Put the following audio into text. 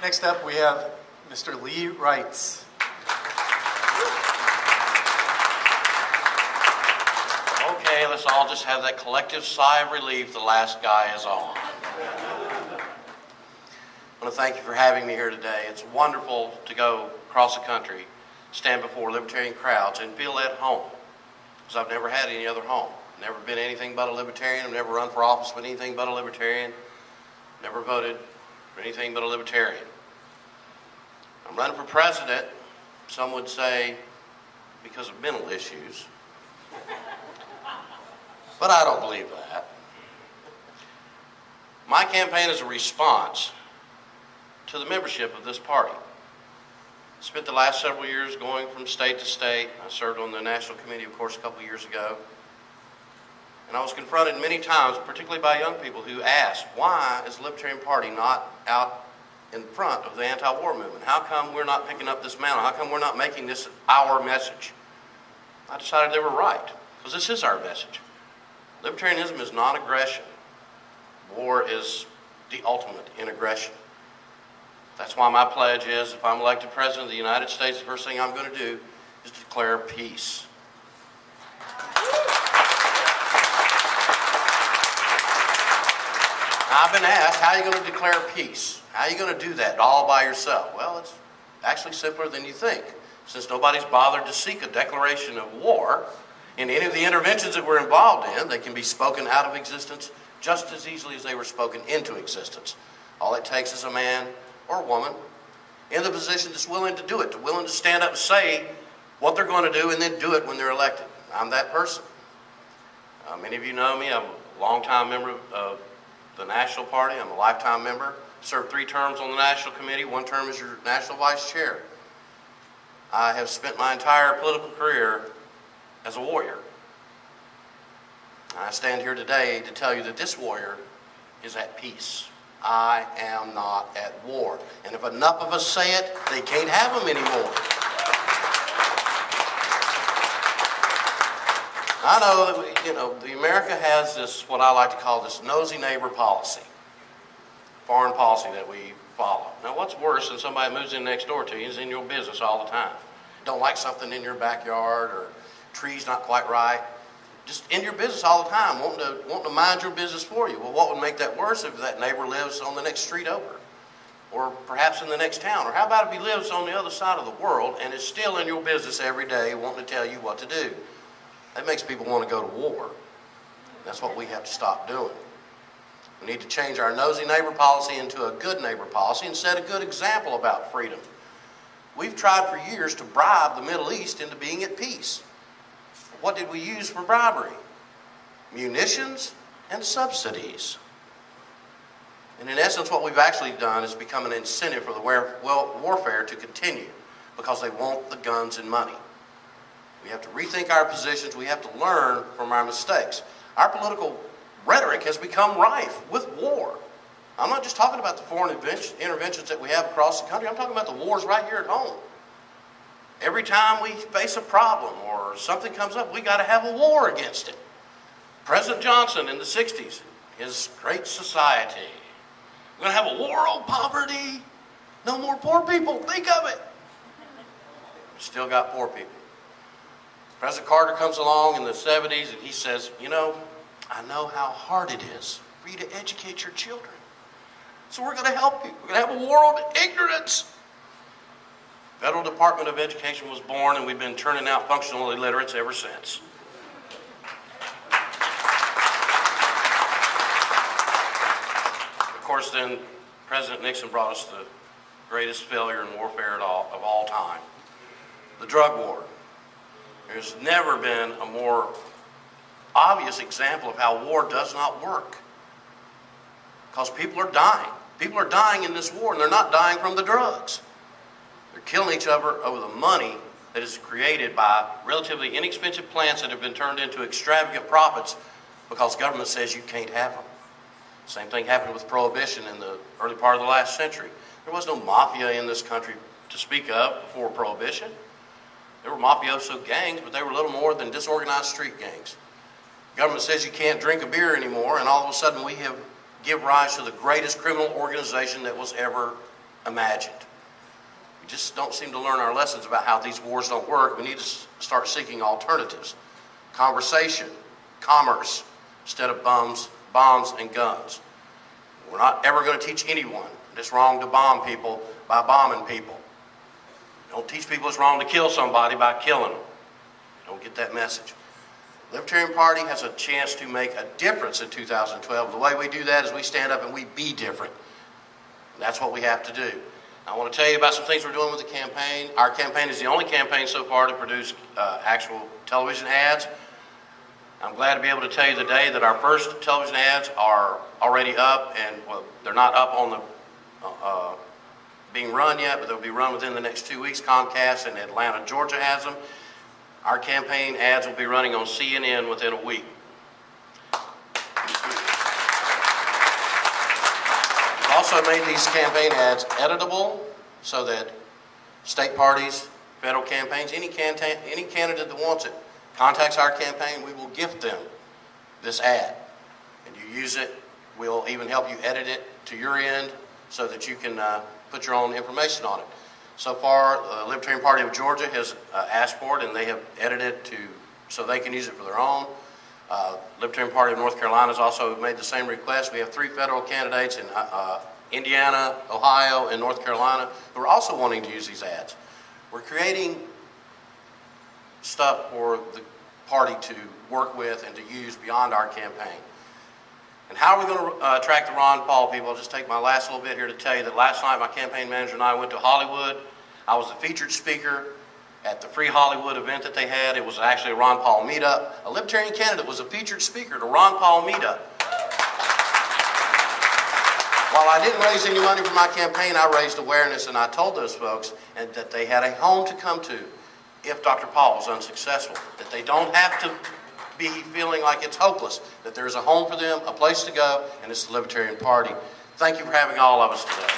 Next up, we have Mr. Lee Wrights. Okay, let's all just have that collective sigh of relief the last guy is on. I want to thank you for having me here today. It's wonderful to go across the country, stand before libertarian crowds, and feel at home, because I've never had any other home. Never been anything but a libertarian. I've never run for office with anything but a libertarian. Never voted for anything but a libertarian. I'm running for president, some would say because of mental issues, but I don't believe that. My campaign is a response to the membership of this party. I spent the last several years going from state to state. I served on the national committee, of course, a couple of years ago. And I was confronted many times, particularly by young people who asked, why is the Libertarian Party not out in front of the anti-war movement? How come we're not picking up this mantle? How come we're not making this our message? I decided they were right, because this is our message. Libertarianism is not aggression. War is the ultimate in aggression. That's why my pledge is, if I'm elected President of the United States, the first thing I'm going to do is declare peace. I've been asked, how are you going to declare peace? How are you going to do that all by yourself? Well, it's actually simpler than you think. Since nobody's bothered to seek a declaration of war, in any of the interventions that we're involved in, they can be spoken out of existence just as easily as they were spoken into existence. All it takes is a man or a woman in the position that's willing to do it, willing to stand up and say what they're going to do and then do it when they're elected. I'm that person. Many of you know me. I'm a longtime member of the National Party. I'm a lifetime member. Served 3 terms on the National Committee, 1 term as your National Vice Chair. I have spent my entire political career as a warrior. I stand here today to tell you that this warrior is at peace. I am not at war. And if enough of us say it, they can't have them anymore. I know that, America has this, what I like to call this nosy neighbor policy, foreign policy that we follow. Now, what's worse than somebody moves in next door to you and is in your business all the time? Don't like something in your backyard, or trees not quite right. Just in your business all the time, wanting to mind your business for you. Well, what would make that worse if that neighbor lives on the next street over? Or perhaps in the next town? Or how about if he lives on the other side of the world and is still in your business every day wanting to tell you what to do? That makes people want to go to war. That's what we have to stop doing. We need to change our nosy neighbor policy into a good neighbor policy and set a good example about freedom. We've tried for years to bribe the Middle East into being at peace. What did we use for bribery? Munitions and subsidies. And in essence, what we've actually done is become an incentive for the warfare to continue, because they want the guns and money. We have to rethink our positions. We have to learn from our mistakes. Our political rhetoric has become rife with war. I'm not just talking about the foreign interventions that we have across the country. I'm talking about the wars right here at home. Every time we face a problem or something comes up, we got to have a war against it. President Johnson in the 60s, his Great Society. We're going to have a war on poverty. No more poor people. Think of it. Still got poor people. President Carter comes along in the 70s and he says, I know how hard it is for you to educate your children. So we're going to help you. We're going to have a war on ignorance. Federal Department of Education was born, and we've been turning out functional illiterates ever since. Of course, then President Nixon brought us the greatest failure in warfare of all time, the drug war. There's never been a more obvious example of how war does not work, because people are dying. People are dying in this war, and they're not dying from the drugs. They're killing each other over the money that is created by relatively inexpensive plants that have been turned into extravagant profits because government says you can't have them. Same thing happened with Prohibition in the early part of the last century. There was no mafia in this country to speak of before Prohibition. There were mafioso gangs, but they were little more than disorganized street gangs. Government says you can't drink a beer anymore, and all of a sudden we have give rise to the greatest criminal organization that was ever imagined. We just don't seem to learn our lessons about how these wars don't work. We need to start seeking alternatives. Conversation, commerce, instead of bombs and guns. We're not ever going to teach anyone that it's wrong to bomb people by bombing people. Don't teach people it's wrong to kill somebody by killing them. Don't get that message. The Libertarian Party has a chance to make a difference in 2012. The way we do that is we stand up and we be different. And that's what we have to do. I want to tell you about some things we're doing with the campaign. Our campaign is the only campaign so far to produce actual television ads. I'm glad to be able to tell you today that our first television ads are already up, and well, they're not up on the being run yet, but they'll be run within the next 2 weeks. Comcast in Atlanta, Georgia has them. Our campaign ads will be running on CNN within a week. We've also made these campaign ads editable so that state parties, federal campaigns, any candidate that wants it, contacts our campaign, we will gift them this ad. And you use it, we'll even help you edit it to your end so that you can put your own information on it. So far, the Libertarian Party of Georgia has asked for it, and they have edited it so they can use it for their own. Libertarian Party of North Carolina has also made the same request. We have 3 federal candidates in Indiana, Ohio, and North Carolina who are also wanting to use these ads. We're creating stuff for the party to work with and to use beyond our campaign. And how are we going to attract the Ron Paul people? I'll just take my last little bit here to tell you that last night my campaign manager and I went to Hollywood. I was the featured speaker at the Free Hollywood event that they had. It was actually a Ron Paul meetup. A Libertarian candidate was a featured speaker at a Ron Paul meetup. While I didn't raise any money for my campaign, I raised awareness, and I told those folks that they had a home to come to if Dr. Paul was unsuccessful, that they don't have to be feeling like it's hopeless, that there's a home for them, a place to go, and it's the Libertarian Party. Thank you for having all of us today.